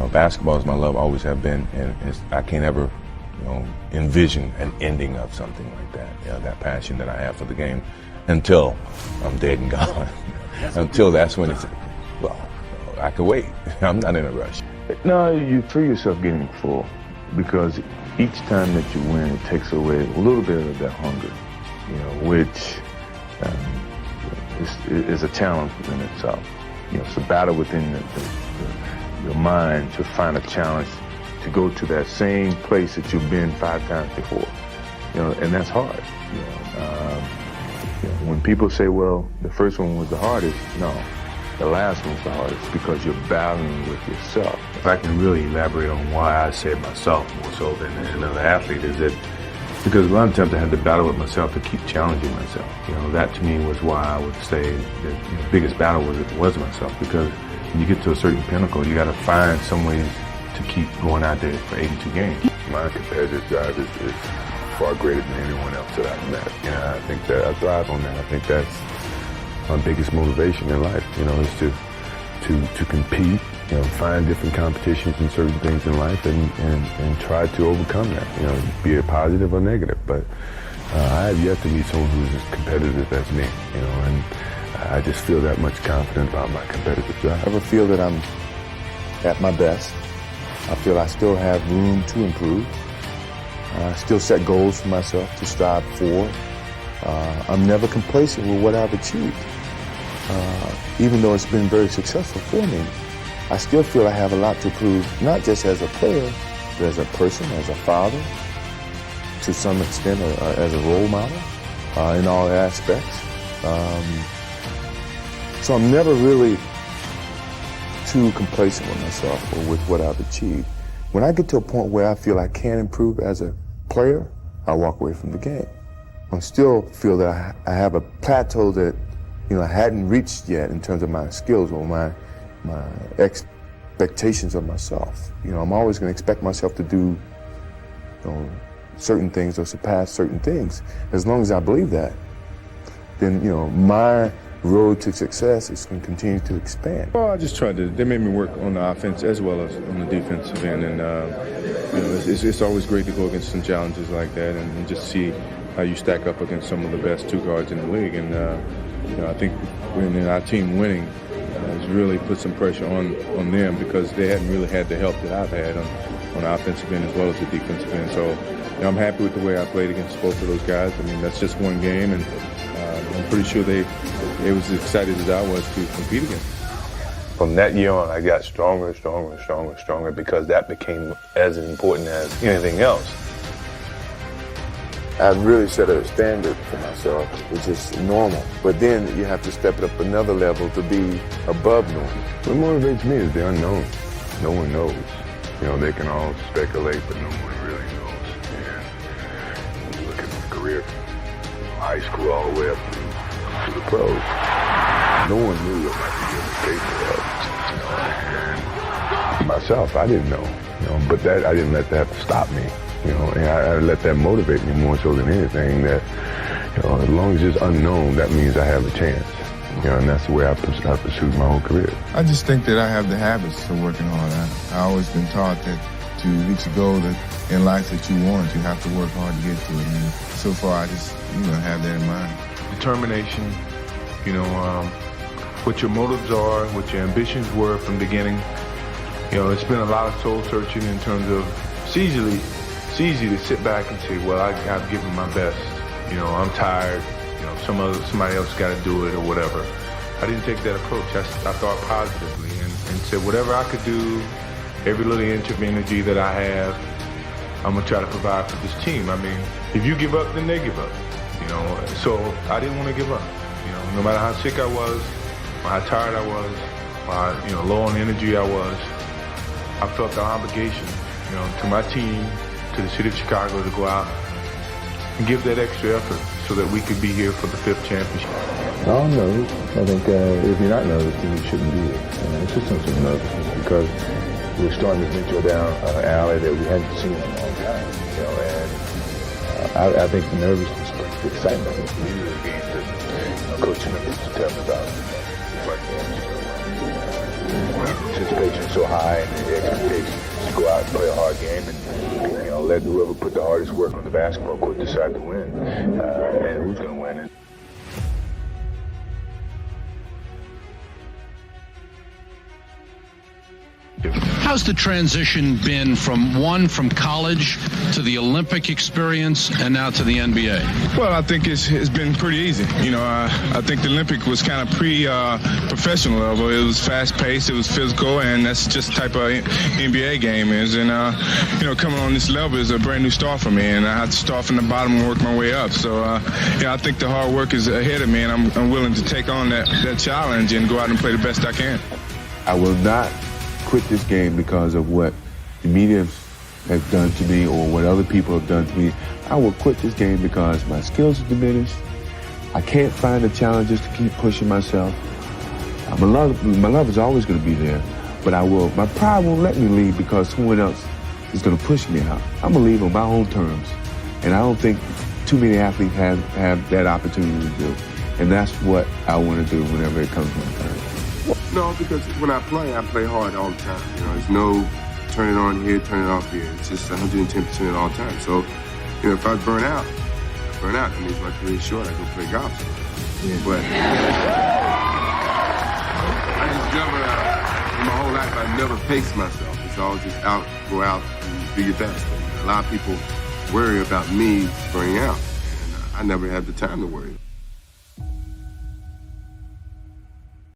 basketball is my love, always have been, and I can't ever, envision an ending of something like that. That passion that I have for the game, until I'm dead and gone. Until that's when it's, well, I can wait. I'm not in a rush. No, you feel yourself getting full, because each time that you win, it takes away a little bit of that hunger, which is a challenge within itself. It's a battle within your mind to find a challenge to go to that same place that you've been 5 times before, and that's hard. When people say, well, the first one was the hardest, no, the last one's the hardest, because you're battling with yourself. If I can really elaborate on why I say myself more so than another athlete, is that because a lot of times I had to battle with myself to keep challenging myself. That to me was why I would say that the biggest battle was myself, because when you get to a certain pinnacle, you got to find some ways to keep going out there for 82 games. My competitive drive is far greater than anyone else that I've met. I think that I thrive on that. I think that's my biggest motivation in life, is to compete, find different competitions and certain things in life and try to overcome that, be it positive or negative. But I have yet to meet someone who's as competitive as me, and I just feel that much confident about my competitive drive. I ever feel that I'm at my best. I feel I still have room to improve. I still set goals for myself to strive for. I'm never complacent with what I've achieved. Even though it's been very successful for me, I still feel I have a lot to prove, not just as a player, but as a person, as a father, to some extent, as a role model, in all aspects. So I'm never really too complacent with myself or with what I've achieved. When I get to a point where I feel I can improve as a player, I walk away from the game. I still feel that I have a plateau that I hadn't reached yet in terms of my skills or my expectations of myself. I'm always going to expect myself to do certain things or surpass certain things. As long as I believe that, then my road to success is going to continue to expand. Well, I just they made me work on the offense as well as on the defensive end, and it's always great to go against some challenges like that and just see how you stack up against some of the best two guards in the league. And I think when our team winning has really put some pressure on them, because they hadn't really had the help that I've had on the offensive end as well as the defensive end. So I'm happy with the way I played against both of those guys. I mean, that's just one game, and I'm pretty sure they was as excited as I was to compete against them. From that year on, I got stronger and stronger and stronger and stronger, because that became as important as anything else. I've really set a standard for myself, which is normal. But then you have to step it up another level to be above normal. What motivates me is the unknown. No one knows. They can all speculate, but no one really knows. And when you look at my career from high school all the way up to the pros, no one knew what my career was capable of. And myself, I didn't know. But that I didn't let that stop me. And I let that motivate me more so than anything, that, as long as it's unknown, that means I have a chance. And that's the way I pursued my whole career. I just think that I have the habits of working hard. I've always been taught that to reach a goal that in life that you want, you have to work hard to get to it. And so far, I just, have that in mind. Determination, what your motives are, what your ambitions were from the beginning. It's been a lot of soul searching in terms of, it's easy to sit back and say, well, I've given my best. I'm tired. Somebody else got to do it or whatever. I didn't take that approach. I thought positively and said, whatever I could do, every little inch of energy that I have, I'm going to try to provide for this team. I mean, if you give up, then they give up. So I didn't want to give up. No matter how sick I was, or how tired I was, or how, low on energy I was, I felt the obligation, to my team, to the city of Chicago, to go out and give that extra effort so that we could be here for the 5th championship. I'm nervous. I think if you're not nervous, then you shouldn't be here. It's just some nervousness, because we're starting to venture down an alley that we hadn't seen in a long time. And I think nervousness is excitement. These are the games that Coach Smith used to tell me about. It's like the anticipation is so high and the expectation play a hard game, and let whoever put the hardest work on the basketball court decide to win, and who's going to win. How's the transition been from college to the Olympic experience and now to the NBA? Well, I think it's been pretty easy. I think the Olympic was kind of pre-professional level. It was fast-paced, it was physical, and that's just the type of NBA game is. And, coming on this level is a brand new start for me, and I have to start from the bottom and work my way up. So, I think the hard work is ahead of me, and I'm willing to take on that challenge and go out and play the best I can. I will not quit this game because of what the media have done to me or what other people have done to me. I will quit this game because my skills are diminished. I can't find the challenges to keep pushing myself. My love is always going to be there, but my pride won't let me leave because someone else is going to push me out. I'm going to leave on my own terms, and I don't think too many athletes have that opportunity to do, and that's what I want to do whenever it comes my turn. No, because when I play hard all the time. There's no turn it on here, turn it off here. It's just 110% all the time. So, if I burn out, that means my career's short. I go play golf. Yeah. But I just never, in my whole life, I never pace myself. It's always just go out and do your best. And a lot of people worry about me burning out. And I never had the time to worry.